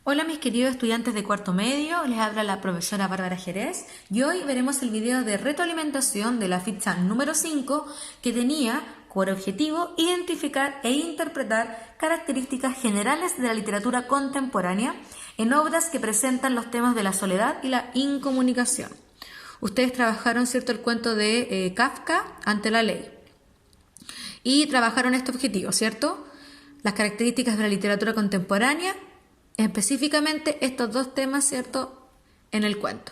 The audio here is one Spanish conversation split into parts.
Hola mis queridos estudiantes de cuarto medio, les habla la profesora Bárbara Jerez y hoy veremos el video de retroalimentación de la ficha número 5 que tenía por objetivo identificar e interpretar características generales de la literatura contemporánea en obras que presentan los temas de la soledad y la incomunicación. Ustedes trabajaron, ¿cierto?, el cuento de Kafka ante la ley y trabajaron este objetivo, ¿cierto? Las características de la literatura contemporánea, específicamente estos dos temas, ¿cierto?, en el cuento.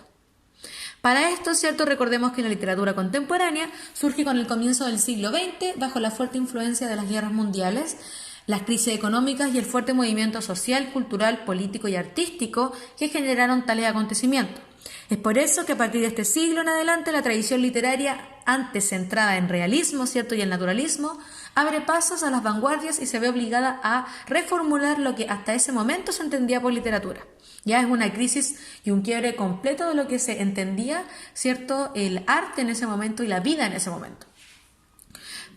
Para esto, ¿cierto?, recordemos que la literatura contemporánea surge con el comienzo del siglo XX bajo la fuerte influencia de las guerras mundiales, las crisis económicas y el fuerte movimiento social, cultural, político y artístico que generaron tales acontecimientos. Es por eso que a partir de este siglo en adelante la tradición literaria, antes centrada en realismo, ¿cierto?, y en naturalismo, abre pasos a las vanguardias y se ve obligada a reformular lo que hasta ese momento se entendía por literatura. Ya es una crisis y un quiebre completo de lo que se entendía, ¿cierto?, el arte en ese momento y la vida en ese momento.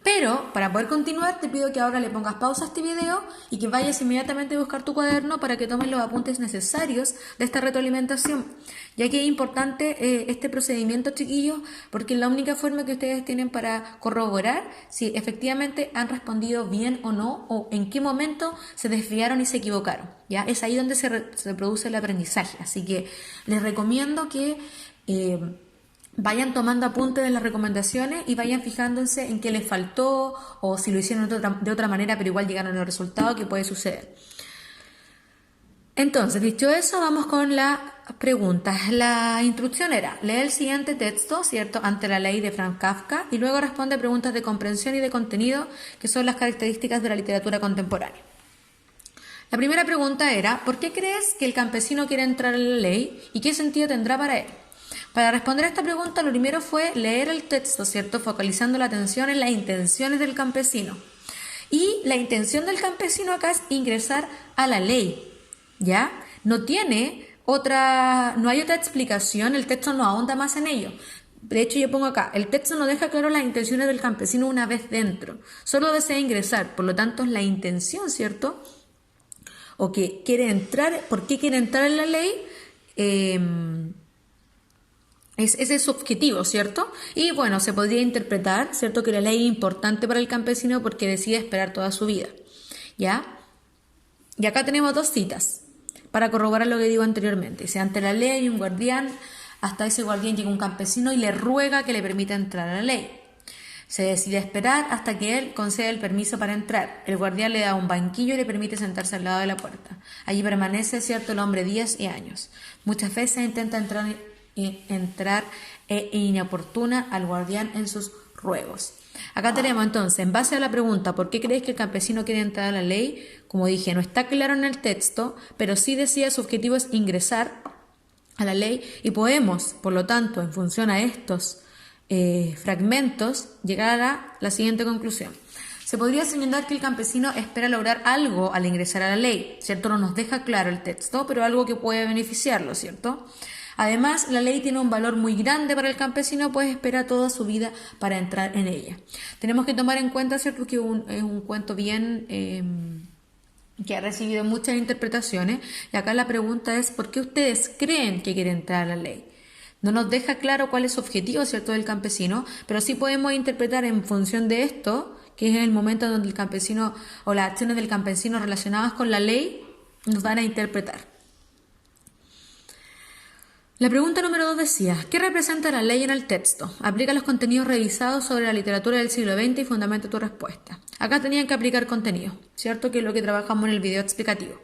Pero, para poder continuar, te pido que ahora le pongas pausa a este video y que vayas inmediatamente a buscar tu cuaderno para que tomes los apuntes necesarios de esta retroalimentación, ya que es importante este procedimiento, chiquillos, porque es la única forma que ustedes tienen para corroborar si efectivamente han respondido bien o no, o en qué momento se desviaron y se equivocaron. ¿Ya? Es ahí donde se produce el aprendizaje, así que les recomiendo que vayan tomando apuntes de las recomendaciones y vayan fijándose en qué les faltó o si lo hicieron de otra manera pero igual llegaron a los resultados que puede suceder. Entonces, dicho eso, vamos con las preguntas. La instrucción era: lee el siguiente texto, ¿cierto?, ante la ley de Franz Kafka, y luego responde preguntas de comprensión y de contenido, que son las características de la literatura contemporánea. La primera pregunta era: ¿por qué crees que el campesino quiere entrar en la ley y qué sentido tendrá para él? Para responder a esta pregunta, lo primero fue leer el texto, ¿cierto?, focalizando la atención en las intenciones del campesino. Y la intención del campesino acá es ingresar a la ley, ¿ya? No hay otra explicación, el texto no ahonda más en ello. De hecho, yo pongo acá, el texto no deja claro las intenciones del campesino una vez dentro, solo desea ingresar, por lo tanto es la intención, ¿cierto?, o que quiere entrar, ¿por qué quiere entrar en la ley? Ese es su objetivo, ¿cierto? Y bueno, se podría interpretar, ¿cierto?, que la ley es importante para el campesino porque decide esperar toda su vida, ¿ya? Y acá tenemos dos citas para corroborar lo que digo anteriormente. Dice: ante la ley hay un guardián, hasta ese guardián llega un campesino y le ruega que le permita entrar a la ley. Se decide esperar hasta que él concede el permiso para entrar. El guardián le da un banquillo y le permite sentarse al lado de la puerta. Allí permanece, ¿cierto?, el hombre días y años. Muchas veces intenta entrar e inoportuna al guardián en sus ruegos. Acá tenemos entonces, en base a la pregunta ¿por qué crees que el campesino quiere entrar a la ley? Como dije, no está claro en el texto, pero sí decía su objetivo es ingresar a la ley y podemos, por lo tanto, en función a estos fragmentos, llegar a la siguiente conclusión. Se podría señalar que el campesino espera lograr algo al ingresar a la ley, ¿cierto? No nos deja claro el texto, pero algo que puede beneficiarlo, ¿cierto? Además, la ley tiene un valor muy grande para el campesino, pues espera toda su vida para entrar en ella. Tenemos que tomar en cuenta, ¿cierto?, que es un cuento bien que ha recibido muchas interpretaciones, y acá la pregunta es: ¿por qué ustedes creen que quiere entrar a la ley? No nos deja claro cuál es su objetivo, ¿cierto?, del campesino, pero sí podemos interpretar en función de esto, que es el momento donde el campesino o las acciones del campesino relacionadas con la ley nos van a interpretar. La pregunta número 2 decía: ¿qué representa la ley en el texto? Aplica los contenidos revisados sobre la literatura del siglo XX y fundamenta tu respuesta. Acá tenían que aplicar contenido, ¿cierto?, que es lo que trabajamos en el video explicativo.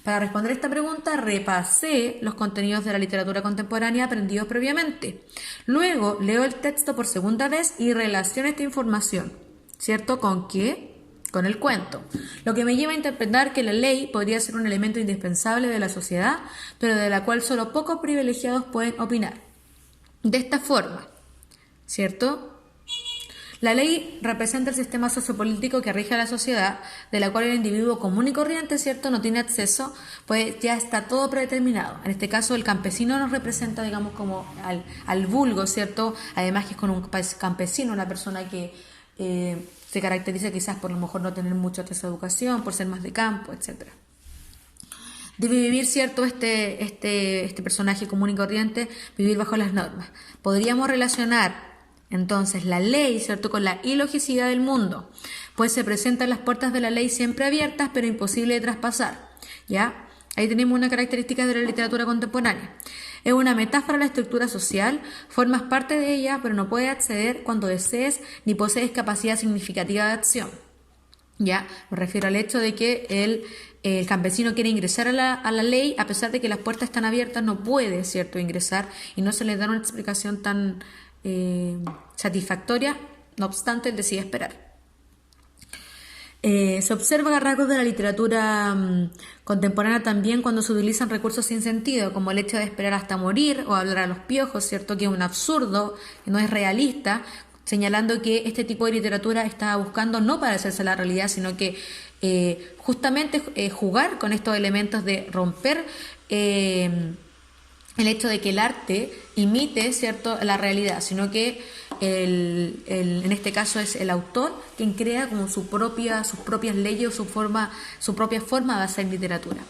Para responder esta pregunta, repasé los contenidos de la literatura contemporánea aprendidos previamente. Luego, leo el texto por segunda vez y relaciono esta información, ¿cierto?, ¿con qué? Con el cuento, lo que me lleva a interpretar que la ley podría ser un elemento indispensable de la sociedad, pero de la cual solo pocos privilegiados pueden opinar. De esta forma, ¿cierto?, la ley representa el sistema sociopolítico que rige a la sociedad, de la cual el individuo común y corriente, ¿cierto?, no tiene acceso, pues ya está todo predeterminado. En este caso, el campesino nos representa, digamos, como al vulgo, ¿cierto?, además que es con un campesino, una persona que se caracteriza quizás por a lo mejor no tener mucha acceso a educación, por ser más de campo, etc. Debe vivir, ¿cierto?, este personaje común y corriente, vivir bajo las normas. Podríamos relacionar entonces la ley, ¿cierto?, con la ilogicidad del mundo, pues se presentan las puertas de la ley siempre abiertas, pero imposible de traspasar, ¿ya? Ahí tenemos una característica de la literatura contemporánea. Es una metáfora de la estructura social, formas parte de ella, pero no puedes acceder cuando desees ni posees capacidad significativa de acción. Ya, me refiero al hecho de que el campesino quiere ingresar a la ley, a pesar de que las puertas están abiertas, no puede, ¿cierto?, ingresar y no se le da una explicación tan satisfactoria, no obstante, él decide esperar. Se observa rasgos de la literatura contemporánea también cuando se utilizan recursos sin sentido, como el hecho de esperar hasta morir o hablar a los piojos, ¿cierto?, que es un absurdo, que no es realista, señalando que este tipo de literatura está buscando no parecerse a la realidad, sino que justamente jugar con estos elementos de romper el hecho de que el arte imite, ¿cierto?, la realidad, sino que en este caso es el autor quien crea como sus propias leyes o su propia forma de hacer literatura.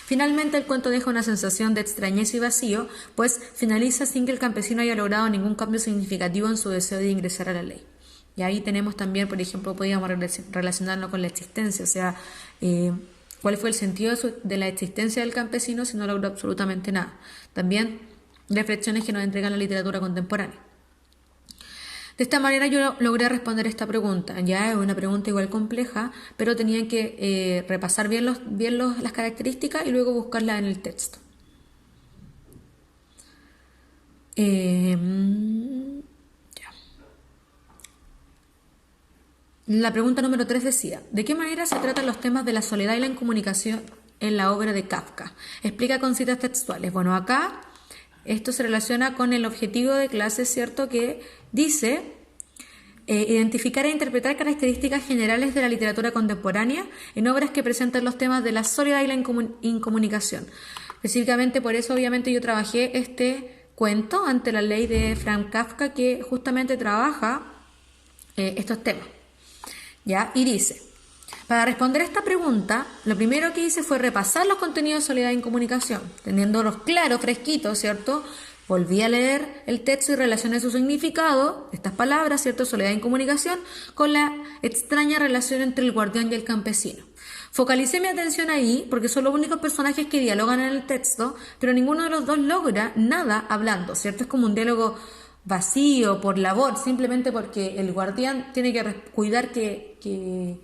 Finalmente, el cuento deja una sensación de extrañeza y vacío, pues finaliza sin que el campesino haya logrado ningún cambio significativo en su deseo de ingresar a la ley. Y ahí tenemos también, por ejemplo, podríamos relacionarlo con la existencia, o sea, cuál fue el sentido de la existencia del campesino si no logró absolutamente nada. También reflexiones que nos entrega la literatura contemporánea. De esta manera yo logré responder esta pregunta. Ya es una pregunta igual compleja, pero tenían que repasar bien las características y luego buscarlas en el texto. La pregunta número 3 decía: ¿de qué manera se tratan los temas de la soledad y la incomunicación en la obra de Kafka? Explica con citas textuales. Bueno, acá esto se relaciona con el objetivo de clase, ¿cierto?, que dice identificar e interpretar características generales de la literatura contemporánea en obras que presentan los temas de la soledad y la incomunicación. Específicamente por eso, obviamente, yo trabajé este cuento ante la ley de Franz Kafka, que justamente trabaja estos temas. ¿Ya? Y dice: para responder a esta pregunta, lo primero que hice fue repasar los contenidos de soledad e incomunicación, teniéndolos claros, fresquitos, ¿cierto? Volví a leer el texto y relacioné su significado, estas palabras, ¿cierto?, soledad e incomunicación, con la extraña relación entre el guardián y el campesino. Focalicé mi atención ahí porque son los únicos personajes que dialogan en el texto, pero ninguno de los dos logra nada hablando, ¿cierto? Es como un diálogo vacío, por labor, simplemente porque el guardián tiene que cuidar que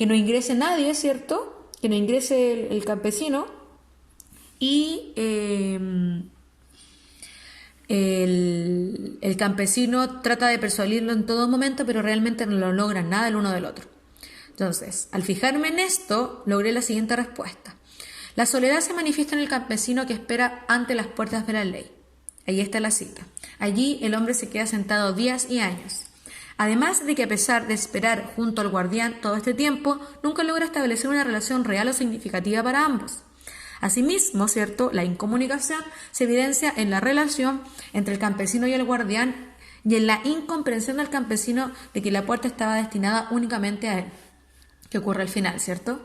no ingrese nadie, ¿cierto?, que no ingrese el campesino, y el campesino trata de persuadirlo en todo momento, pero realmente no lo logran nada el uno del otro. Entonces, al fijarme en esto, logré la siguiente respuesta. La soledad se manifiesta en el campesino que espera ante las puertas de la ley. Ahí está la cita. Allí el hombre se queda sentado días y años. Además de que, a pesar de esperar junto al guardián todo este tiempo, nunca logra establecer una relación real o significativa para ambos. Asimismo, ¿cierto?, la incomunicación se evidencia en la relación entre el campesino y el guardián y en la incomprensión del campesino de que la puerta estaba destinada únicamente a él, que ocurre al final, ¿cierto?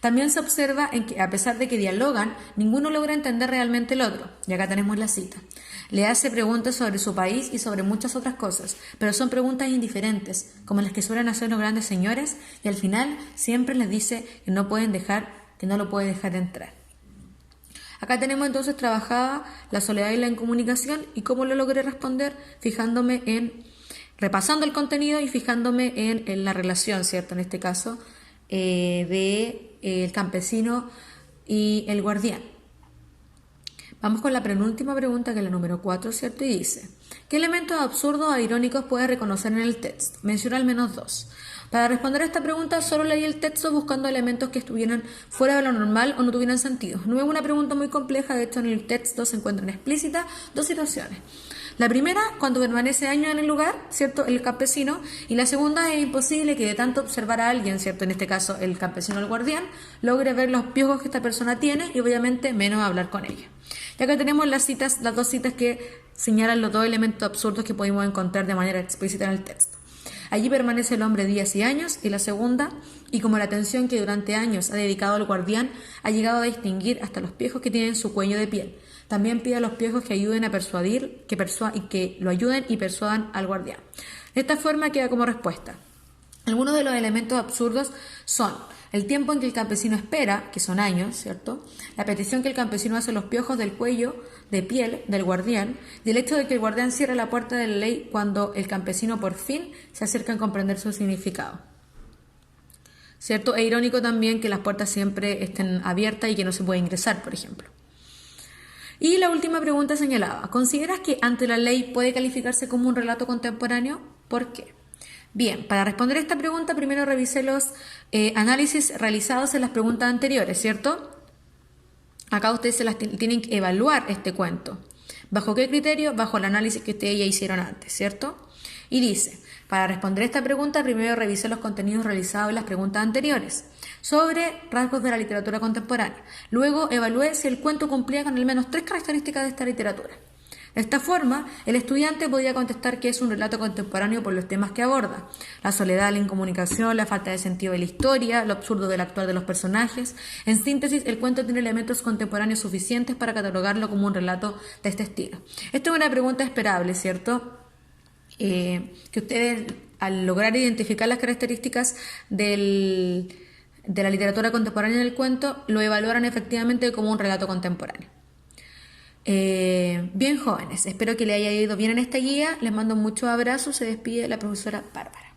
También se observa en que, a pesar de que dialogan, ninguno logra entender realmente el otro. Y acá tenemos la cita. Le hace preguntas sobre su país y sobre muchas otras cosas, pero son preguntas indiferentes, como las que suelen hacer los grandes señores, y al final siempre les dice que no lo puede dejar entrar. Acá tenemos entonces trabajada la soledad y la incomunicación, y cómo lo logré responder, repasando el contenido y fijándome en la relación, ¿cierto?, en este caso, el campesino y el guardián. Vamos con la penúltima pregunta, que es la número 4, ¿cierto? Y dice: ¿qué elementos absurdos o irónicos puedes reconocer en el texto? Menciona al menos 2. Para responder a esta pregunta solo leí el texto buscando elementos que estuvieran fuera de lo normal o no tuvieran sentido. No es una pregunta muy compleja, de hecho en el texto se encuentran explícitas 2 situaciones. La primera, cuando permanece años en el lugar, ¿cierto?, el campesino, y la segunda, es imposible que de tanto observar a alguien, ¿cierto?, en este caso el campesino o el guardián, logre ver los piojos que esta persona tiene y obviamente menos hablar con ella. Y acá tenemos las 2 citas que señalan los 2 elementos absurdos que podemos encontrar de manera explícita en el texto. Allí permanece el hombre días y años, y la segunda, y como la atención que durante años ha dedicado al guardián ha llegado a distinguir hasta los piojos que tienen su cuello de piel. También pide a los piojos que ayuden a persuadir, que lo ayuden y persuadan al guardián. De esta forma queda como respuesta. Algunos de los elementos absurdos son el tiempo en que el campesino espera, que son años, ¿cierto? La petición que el campesino hace a los piojos del cuello de piel del guardián y el hecho de que el guardián cierre la puerta de la ley cuando el campesino por fin se acerca a comprender su significado. ¿Cierto? Es irónico también que las puertas siempre estén abiertas y que no se pueda ingresar, por ejemplo. Y la última pregunta señalaba, ¿consideras que Ante la ley puede calificarse como un relato contemporáneo? ¿Por qué? Bien, para responder esta pregunta primero revisé los análisis realizados en las preguntas anteriores, ¿cierto? Acá ustedes tienen que evaluar este cuento. ¿Bajo qué criterio? Bajo el análisis que ustedes ya hicieron antes, ¿cierto? Y dice, para responder esta pregunta primero revisé los contenidos realizados en las preguntas anteriores sobre rasgos de la literatura contemporánea. Luego evalué si el cuento cumplía con al menos 3 características de esta literatura. De esta forma, el estudiante podía contestar que es un relato contemporáneo por los temas que aborda: la soledad, la incomunicación, la falta de sentido de la historia, lo absurdo del actuar de los personajes. En síntesis, el cuento tiene elementos contemporáneos suficientes para catalogarlo como un relato de este estilo. Esta es una pregunta esperable, ¿cierto? Que ustedes, al lograr identificar las características de la literatura contemporánea del cuento, lo evaluaran efectivamente como un relato contemporáneo. Bien, jóvenes, espero que les haya ido bien en esta guía. Les mando muchos abrazos. Se despide la profesora Bárbara.